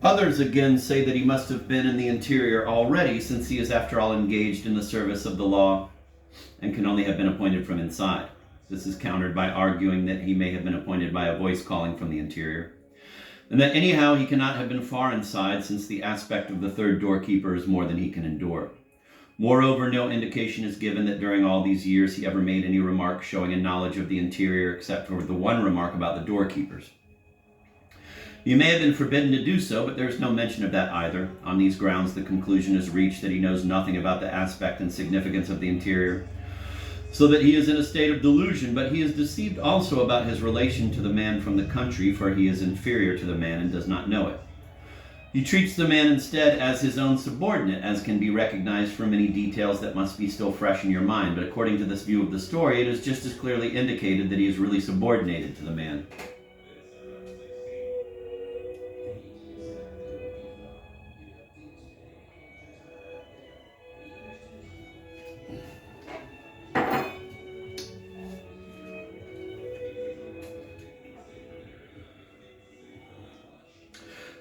Others again say that he must have been in the interior already, since he is after all engaged in the service of the law and can only have been appointed from inside. This is countered by arguing that he may have been appointed by a voice calling from the interior, and that anyhow he cannot have been far inside, since the aspect of the third doorkeeper is more than he can endure. Moreover, no indication is given that during all these years he ever made any remark showing a knowledge of the interior, except for the one remark about the doorkeepers. He may have been forbidden to do so, but there is no mention of that either. On these grounds, the conclusion is reached that he knows nothing about the aspect and significance of the interior, so that he is in a state of delusion, but he is deceived also about his relation to the man from the country, for he is inferior to the man and does not know it. He treats the man instead as his own subordinate, as can be recognized from many details that must be still fresh in your mind, but according to this view of the story, it is just as clearly indicated that he is really subordinated to the man.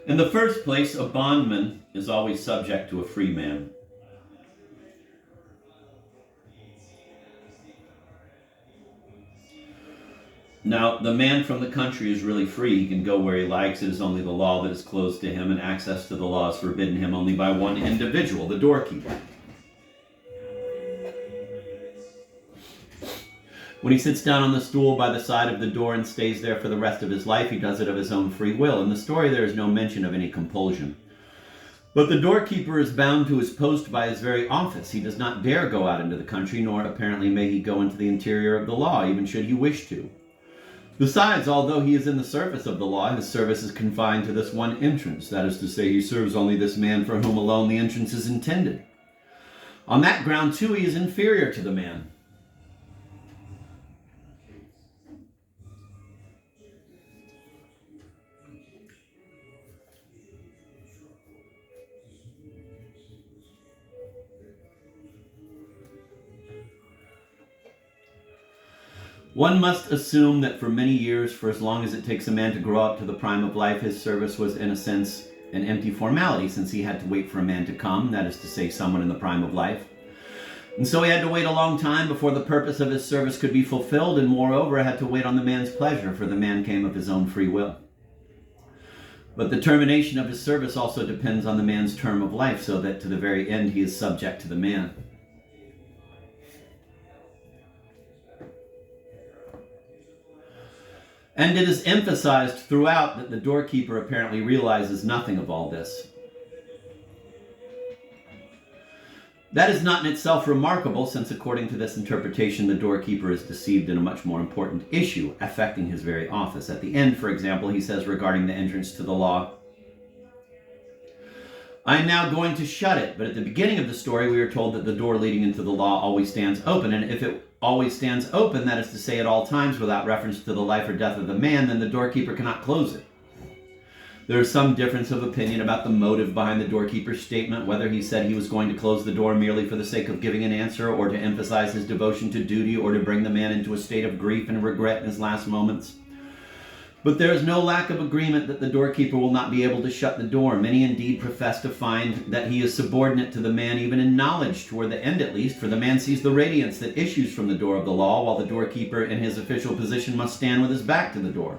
In the first place, a bondman is always subject to a free man. Now, the man from the country is really free. He can go where he likes. It is only the law that is closed to him, and access to the law is forbidden him only by one individual, the doorkeeper. When he sits down on the stool by the side of the door and stays there for the rest of his life, he does it of his own free will. In the story, there is no mention of any compulsion. But the doorkeeper is bound to his post by his very office. He does not dare go out into the country, nor apparently may he go into the interior of the law, even should he wish to. Besides, although he is in the service of the law, his service is confined to this one entrance. That is to say, he serves only this man for whom alone the entrance is intended. On that ground, too, he is inferior to the man. One must assume that for many years, for as long as it takes a man to grow up to the prime of life, his service was in a sense an empty formality, since he had to wait for a man to come, that is to say, someone in the prime of life. And so he had to wait a long time before the purpose of his service could be fulfilled, and moreover had to wait on the man's pleasure, for the man came of his own free will. But the termination of his service also depends on the man's term of life, so that to the very end he is subject to the man. And it is emphasized throughout that the doorkeeper apparently realizes nothing of all this. That is not in itself remarkable, since according to this interpretation, the doorkeeper is deceived in a much more important issue affecting his very office. At the end, for example, he says regarding the entrance to the law, I am now going to shut it. But at the beginning of the story, we are told that the door leading into the law always stands open. And if it always stands open, that is to say at all times without reference to the life or death of the man, then the doorkeeper cannot close it. There is some difference of opinion about the motive behind the doorkeeper's statement, whether he said he was going to close the door merely for the sake of giving an answer, or to emphasize his devotion to duty, or to bring the man into a state of grief and regret in his last moments. But there is no lack of agreement that the doorkeeper will not be able to shut the door. Many indeed profess to find that he is subordinate to the man, even in knowledge, toward the end at least, for the man sees the radiance that issues from the door of the law, while the doorkeeper in his official position must stand with his back to the door.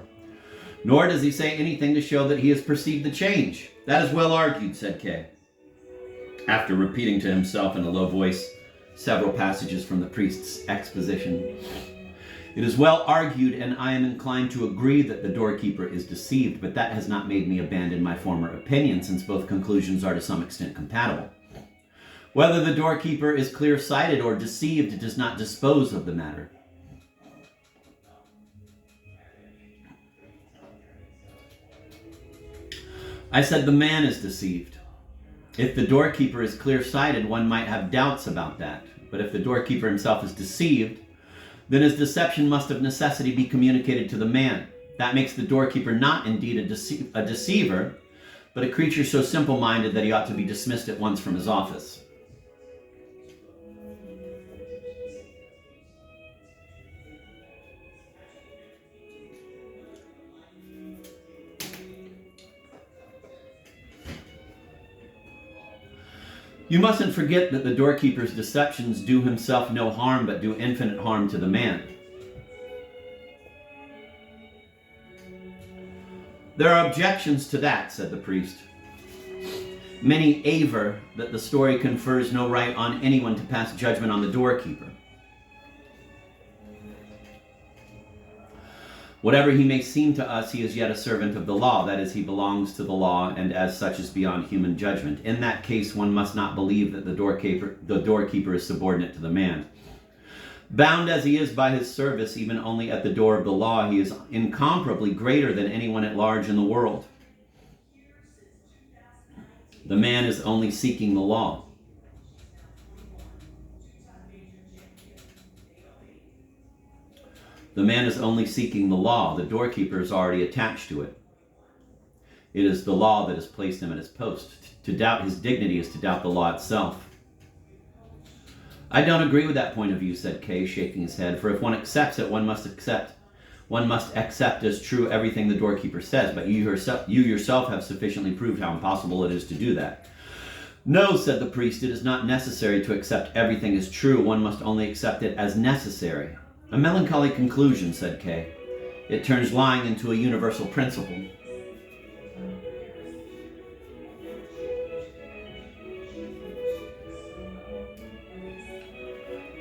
Nor does he say anything to show that he has perceived the change. That is well argued, said Kay, after repeating to himself in a low voice several passages from the priest's exposition. It is well argued, and I am inclined to agree that the doorkeeper is deceived, but that has not made me abandon my former opinion, since both conclusions are to some extent compatible. Whether the doorkeeper is clear-sighted or deceived does not dispose of the matter. I said the man is deceived. If the doorkeeper is clear-sighted, one might have doubts about that. But if the doorkeeper himself is deceived, then his deception must of necessity be communicated to the man. That makes the doorkeeper not indeed a deceiver, but a creature so simple-minded that he ought to be dismissed at once from his office. You mustn't forget that the doorkeeper's deceptions do himself no harm, but do infinite harm to the man. There are objections to that, said the priest. Many aver that the story confers no right on anyone to pass judgment on the doorkeeper. Whatever he may seem to us, he is yet a servant of the law. That is, he belongs to the law, and as such is beyond human judgment. In that case, one must not believe that the doorkeeper is subordinate to the man. Bound as he is by his service, even only at the door of the law, he is incomparably greater than anyone at large in the world. The man is only seeking the law. The man is only seeking the law. The doorkeeper is already attached to it. It is the law that has placed him at his post. To doubt his dignity is to doubt the law itself. I don't agree with that point of view, said Kay, shaking his head, for if one accepts it, one must accept as true everything the doorkeeper says, but you yourself have sufficiently proved how impossible it is to do that. No, said the priest, it is not necessary to accept everything as true. One must only accept it as necessary. A melancholy conclusion, said Kay. It turns lying into a universal principle.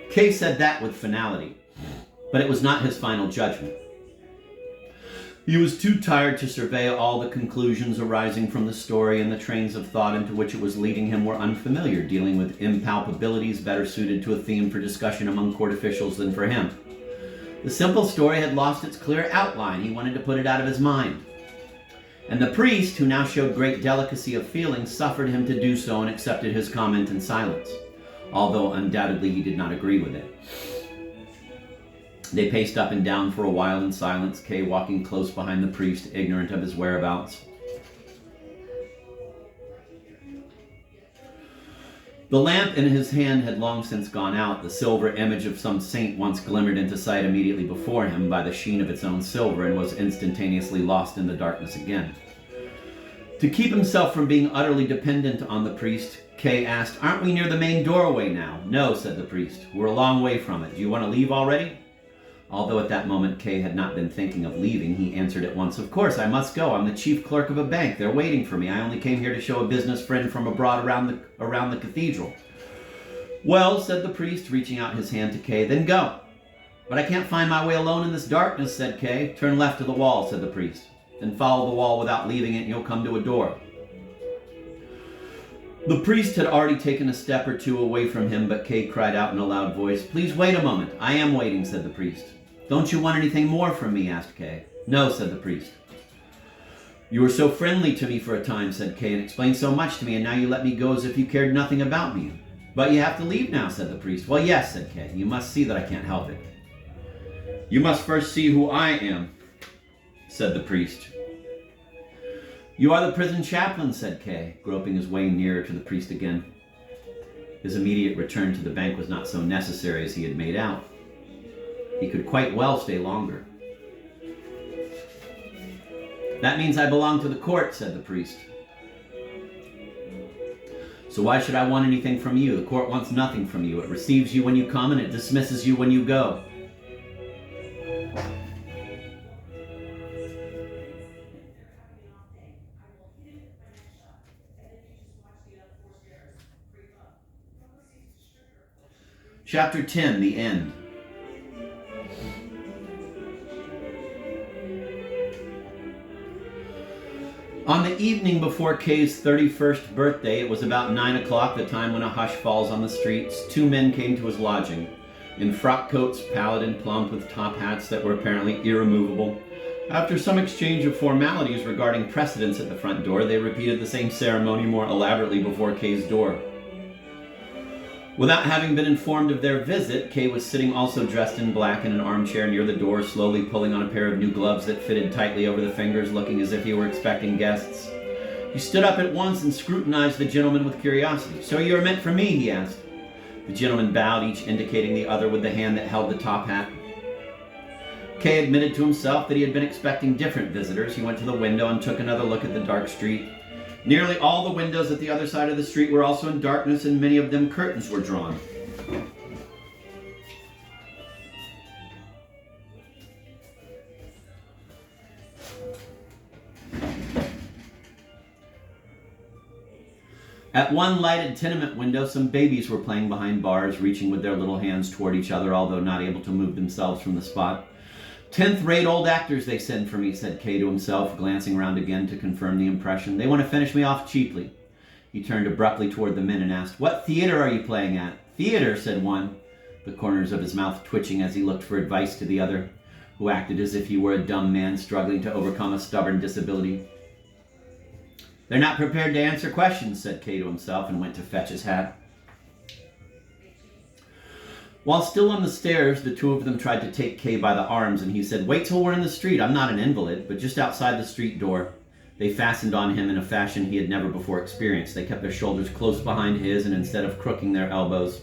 Kay said that with finality, but it was not his final judgment. He was too tired to survey all the conclusions arising from the story, and the trains of thought into which it was leading him were unfamiliar, dealing with impalpabilities better suited to a theme for discussion among court officials than for him. The simple story had lost its clear outline. He wanted to put it out of his mind. And the priest, who now showed great delicacy of feeling, suffered him to do so and accepted his comment in silence, although undoubtedly he did not agree with it. They paced up and down for a while in silence, Kay walking close behind the priest, ignorant of his whereabouts. The lamp in his hand had long since gone out. The silver image of some saint once glimmered into sight immediately before him by the sheen of its own silver, and was instantaneously lost in the darkness again. To keep himself from being utterly dependent on the priest, Kay asked, "Aren't we near the main doorway now?" "No," said the priest. "We're a long way from it. Do you want to leave already?" Although at that moment Kay had not been thinking of leaving, he answered at once, "Of course, I must go. I'm the chief clerk of a bank. They're waiting for me. I only came here to show a business friend from abroad around the cathedral." "Well," said the priest, reaching out his hand to Kay, "then go." "But I can't find my way alone in this darkness," said Kay. "Turn left to the wall," said the priest. "Then follow the wall without leaving it, and you'll come to a door." The priest had already taken a step or two away from him, but Kay cried out in a loud voice, "Please wait a moment." "I am waiting," said the priest. "Don't you want anything more from me?" asked Kay. "No," said the priest. "You were so friendly to me for a time," said Kay, "and explained so much to me, and now you let me go as if you cared nothing about me." "But you have to leave now," said the priest. "Well, yes," said Kay. "You must see that I can't help it." "You must first see who I am," said the priest. "You are the prison chaplain," said Kay, groping his way nearer to the priest again. His immediate return to the bank was not so necessary as he had made out. He could quite well stay longer. "That means I belong to the court," said the priest. "So why should I want anything from you? The court wants nothing from you. It receives you when you come, and it dismisses you when you go." Chapter 10, the end. On the evening before Kay's 31st birthday, it was about 9 o'clock, the time when a hush falls on the streets, two men came to his lodging, in frock coats, pallid and plump, with top hats that were apparently irremovable. After some exchange of formalities regarding precedence at the front door, they repeated the same ceremony more elaborately before Kay's door. Without having been informed of their visit, Kay was sitting also dressed in black in an armchair near the door, slowly pulling on a pair of new gloves that fitted tightly over the fingers, looking as if he were expecting guests. He stood up at once and scrutinized the gentleman with curiosity. "So you are meant for me?" he asked. The gentleman bowed, each indicating the other with the hand that held the top hat. Kay admitted to himself that he had been expecting different visitors. He went to the window and took another look at the dark street. Nearly all the windows at the other side of the street were also in darkness, and many of them curtains were drawn. At one lighted tenement window, some babies were playing behind bars, reaching with their little hands toward each other, although not able to move themselves from the spot. 10th-rate old actors they send for me, said Kay to himself, glancing around again to confirm the impression. They want to finish me off cheaply. He turned abruptly toward the men and asked, "What theater are you playing at?" "Theater," said one, the corners of his mouth twitching as he looked for advice to the other, who acted as if he were a dumb man struggling to overcome a stubborn disability. "They're not prepared to answer questions," said Kay to himself, and went to fetch his hat. While still on the stairs, the two of them tried to take Kay by the arms, and he said, "Wait till we're in the street. I'm not an invalid," but just outside the street door, they fastened on him in a fashion he had never before experienced. They kept their shoulders close behind his, and instead of crooking their elbows,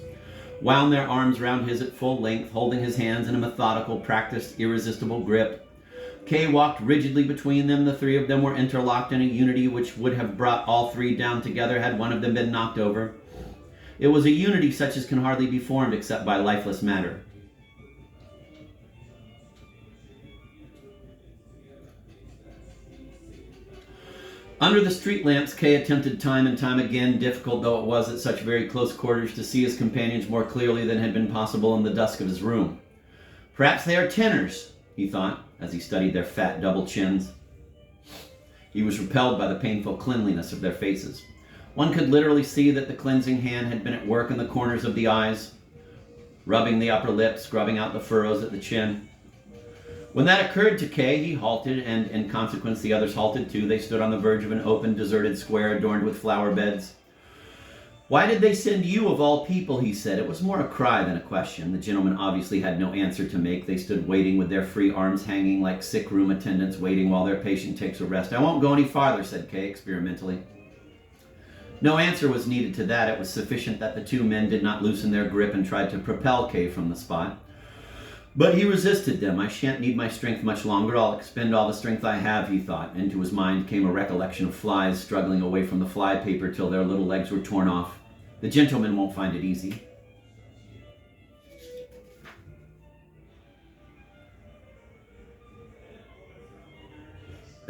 wound their arms round his at full length, holding his hands in a methodical, practiced, irresistible grip. Kay walked rigidly between them. The three of them were interlocked in a unity which would have brought all three down together had one of them been knocked over. It was a unity such as can hardly be formed except by lifeless matter. Under the street lamps, Kay attempted time and time again, difficult though it was at such very close quarters, to see his companions more clearly than had been possible in the dusk of his room. Perhaps they are tenors, he thought, as he studied their fat double chins. He was repelled by the painful cleanliness of their faces. One could literally see that the cleansing hand had been at work in the corners of the eyes, rubbing the upper lip, scrubbing out the furrows at the chin. When that occurred to Kay, he halted, and in consequence the others halted too. They stood on the verge of an open, deserted square adorned with flower beds. "Why did they send you of all people?" he said. It was more a cry than a question. The gentlemen obviously had no answer to make. They stood waiting with their free arms hanging like sick room attendants waiting while their patient takes a rest. "I won't go any farther," said Kay experimentally. No answer was needed to that. It was sufficient that the two men did not loosen their grip and tried to propel Kay from the spot. But he resisted them. "I shan't need my strength much longer. I'll expend all the strength I have," he thought. Into his mind came a recollection of flies struggling away from the fly paper till their little legs were torn off. "The gentlemen won't find it easy."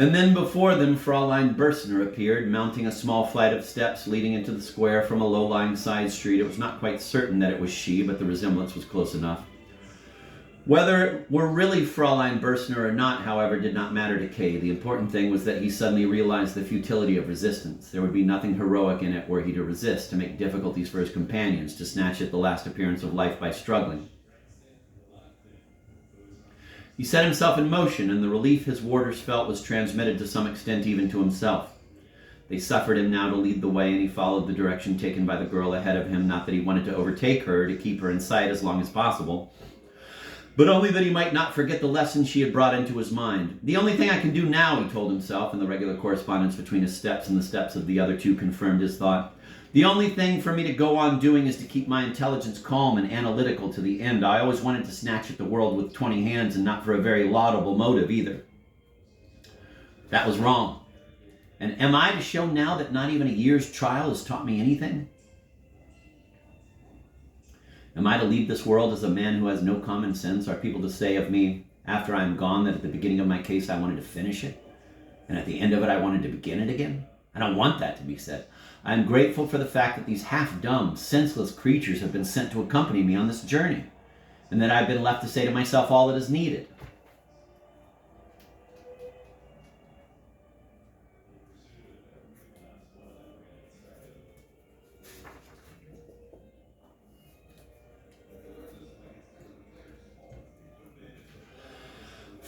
And then before them, Fräulein Berstner appeared, mounting a small flight of steps leading into the square from a low-lying side street. It was not quite certain that it was she, but the resemblance was close enough. Whether it were really Fräulein Berstner or not, however, did not matter to Kay. The important thing was that he suddenly realized the futility of resistance. There would be nothing heroic in it were he to resist, to make difficulties for his companions, to snatch at the last appearance of life by struggling. He set himself in motion, and the relief his warders felt was transmitted to some extent even to himself. They suffered him now to lead the way, and he followed the direction taken by the girl ahead of him, not that he wanted to overtake her, to keep her in sight as long as possible, but only that he might not forget the lesson she had brought into his mind. "The only thing I can do now," he told himself, and the regular correspondence between his steps and the steps of the other two confirmed his thought. "The only thing for me to go on doing is to keep my intelligence calm and analytical to the end. I always wanted to snatch at the world with 20 hands, and not for a very laudable motive either. That was wrong. And am I to show now that not even a year's trial has taught me anything? Am I to leave this world as a man who has no common sense? Are people to say of me, after I am gone, that at the beginning of my case I wanted to finish it, and at the end of it I wanted to begin it again? I don't want that to be said. I am grateful for the fact that these half-dumb, senseless creatures have been sent to accompany me on this journey, and that I've been left to say to myself all that is needed.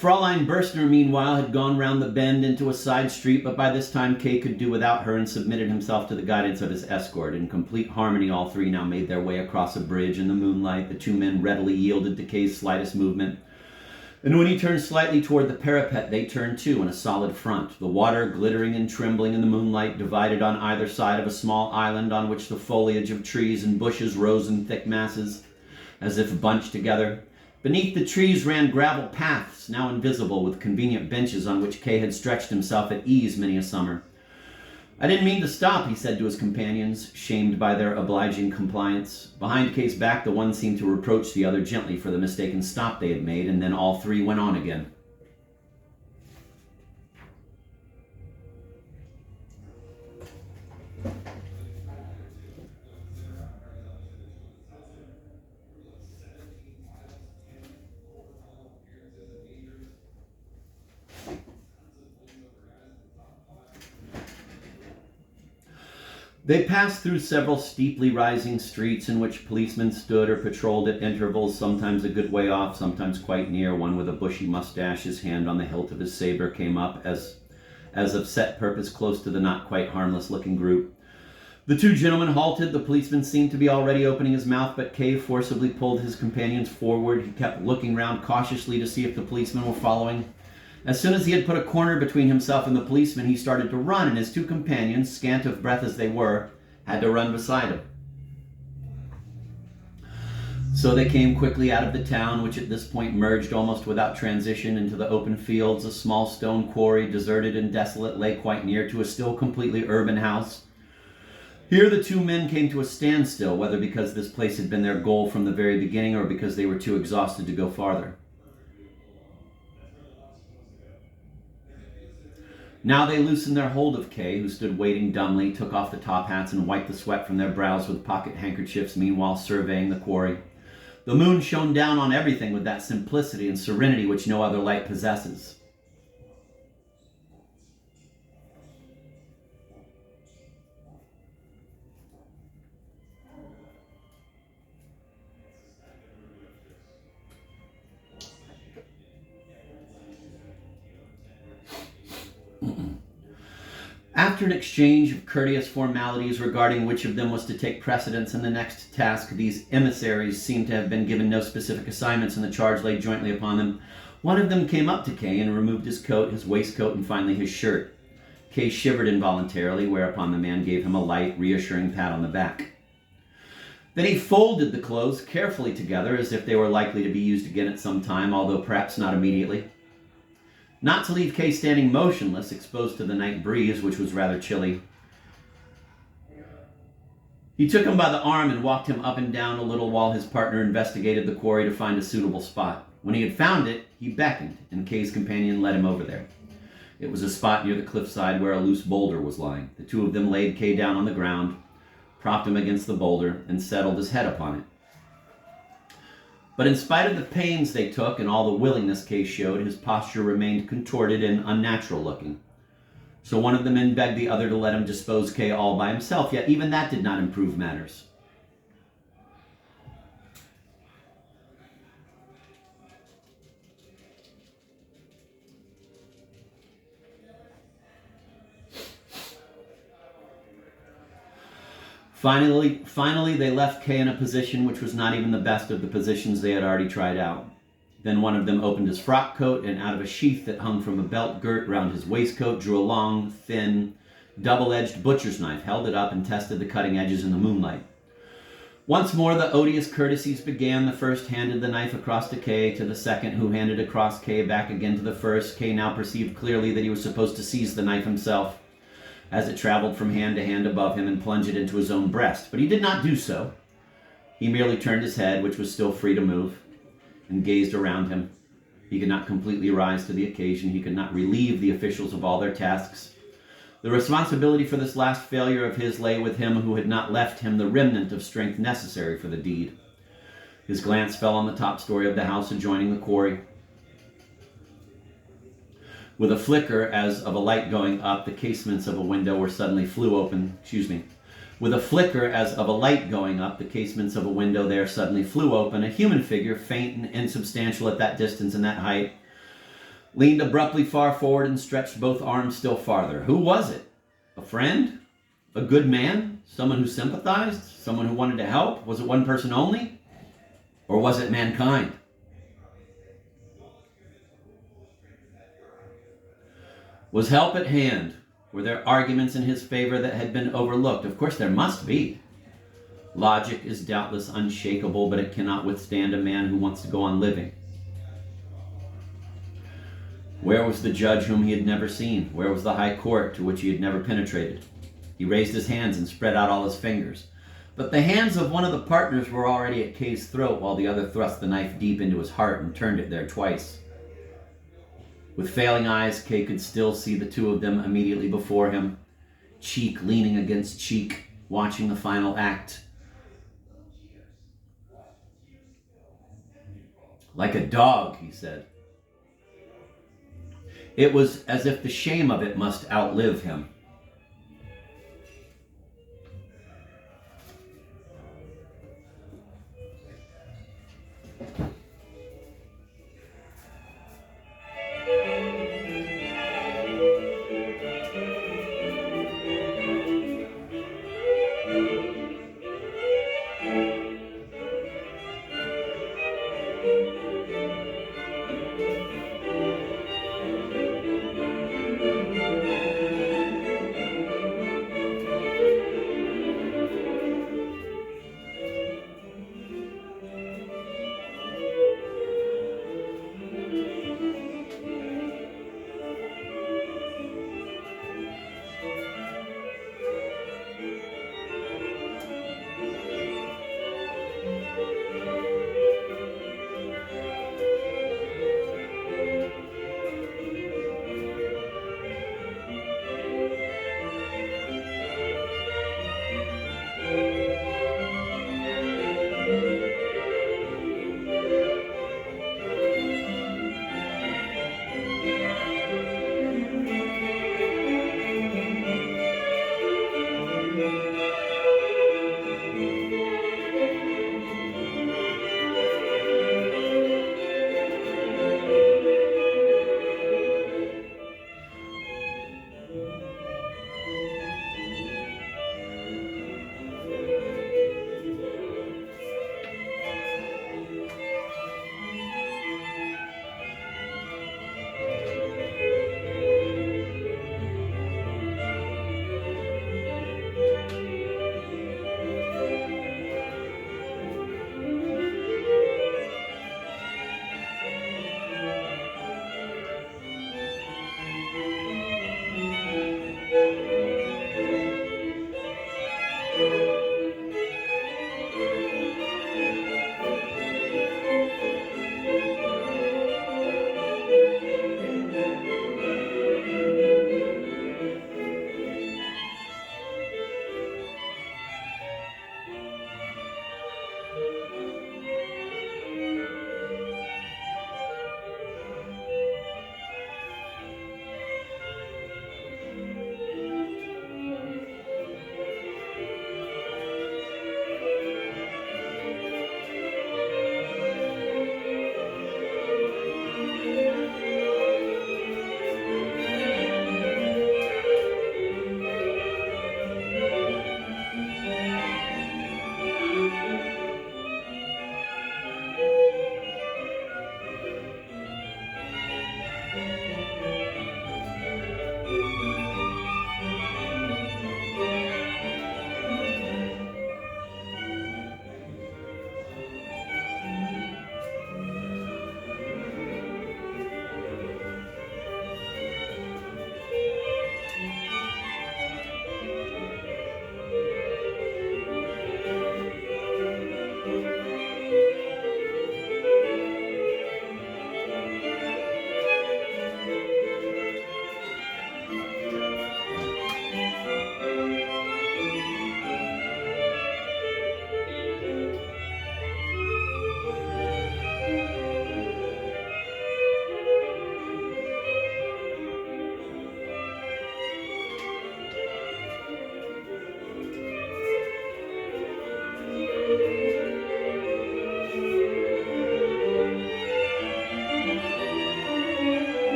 Fräulein Berstner, meanwhile, had gone round the bend into a side street, but by this time Kay could do without her and submitted himself to the guidance of his escort. In complete harmony, all three now made their way across a bridge in the moonlight. The two men readily yielded to Kay's slightest movement, and when he turned slightly toward the parapet, they turned too in a solid front. The water, glittering and trembling in the moonlight, divided on either side of a small island on which the foliage of trees and bushes rose in thick masses, as if bunched together. Beneath the trees ran gravel paths, now invisible, with convenient benches on which Kay had stretched himself at ease many a summer. "I didn't mean to stop," he said to his companions, shamed by their obliging compliance. Behind Kay's back, the one seemed to reproach the other gently for the mistaken stop they had made, and then all three went on again. They passed through several steeply rising streets in which policemen stood or patrolled at intervals, sometimes a good way off, sometimes quite near. One with a bushy mustache, his hand on the hilt of his saber, came up as of set purpose close to the not quite harmless-looking group. The two gentlemen halted. The policeman seemed to be already opening his mouth, but Kay forcibly pulled his companions forward. He kept looking round cautiously to see if the policemen were following. As soon as he had put a corner between himself and the policeman, he started to run, and his two companions, scant of breath as they were, had to run beside him. So they came quickly out of the town, which at this point merged almost without transition into the open fields. A small stone quarry, deserted and desolate, lay quite near to a still completely urban house. Here the two men came to a standstill, whether because this place had been their goal from the very beginning or because they were too exhausted to go farther. Now they loosened their hold of Kay, who stood waiting dumbly, took off the top hats and wiped the sweat from their brows with pocket handkerchiefs, meanwhile surveying the quarry. The moon shone down on everything with that simplicity and serenity which no other light possesses. After an exchange of courteous formalities regarding which of them was to take precedence in the next task, these emissaries seemed to have been given no specific assignments, and the charge laid jointly upon them. One of them came up to Kay and removed his coat, his waistcoat, and finally his shirt. Kay shivered involuntarily, whereupon the man gave him a light, reassuring pat on the back. Then he folded the clothes carefully together as if they were likely to be used again at some time, although perhaps not immediately. Not to leave Kay standing motionless, exposed to the night breeze, which was rather chilly. He took him by the arm and walked him up and down a little while his partner investigated the quarry to find a suitable spot. When he had found it, he beckoned, and Kay's companion led him over there. It was a spot near the cliffside where a loose boulder was lying. The two of them laid Kay down on the ground, propped him against the boulder, and settled his head upon it. But in spite of the pains they took and all the willingness Kay showed, his posture remained contorted and unnatural looking. So one of the men begged the other to let him dispose Kay all by himself, yet even that did not improve matters. Finally, they left Kay in a position which was not even the best of the positions they had already tried out. Then one of them opened his frock coat and out of a sheath that hung from a belt girt round his waistcoat drew a long, thin, double-edged butcher's knife, held it up and tested the cutting edges in the moonlight. Once more the odious courtesies began. The first handed the knife across to Kay, to the second, who handed across Kay back again to the first. Kay now perceived clearly that he was supposed to seize the knife himself as it traveled from hand to hand above him and plunge it into his own breast. But he did not do so. He merely turned his head, which was still free to move, and gazed around him. He could not completely rise to the occasion. He could not relieve the officials of all their tasks. The responsibility for this last failure of his lay with him who had not left him the remnant of strength necessary for the deed. His glance fell on the top story of the house adjoining the quarry. With a flicker as of a light going up, the casements of a window flew open. With a flicker as of a light going up, the casements of a window there suddenly flew open. A human figure, faint and insubstantial at that distance and that height, leaned abruptly far forward and stretched both arms still farther. Who was it? A friend? A good man? Someone who sympathized? Someone who wanted to help? Was it one person only? Or was it mankind? Was help at hand? Were there arguments in his favor that had been overlooked? Of course there must be. Logic is doubtless unshakable, but it cannot withstand a man who wants to go on living. Where was the judge whom he had never seen? Where was the high court to which he had never penetrated? He raised his hands and spread out all his fingers. But the hands of one of the partners were already at Kay's throat, while the other thrust the knife deep into his heart and turned it there twice. With failing eyes, Kay could still see the two of them immediately before him, cheek leaning against cheek, watching the final act. Like a dog, he said. It was as if the shame of it must outlive him.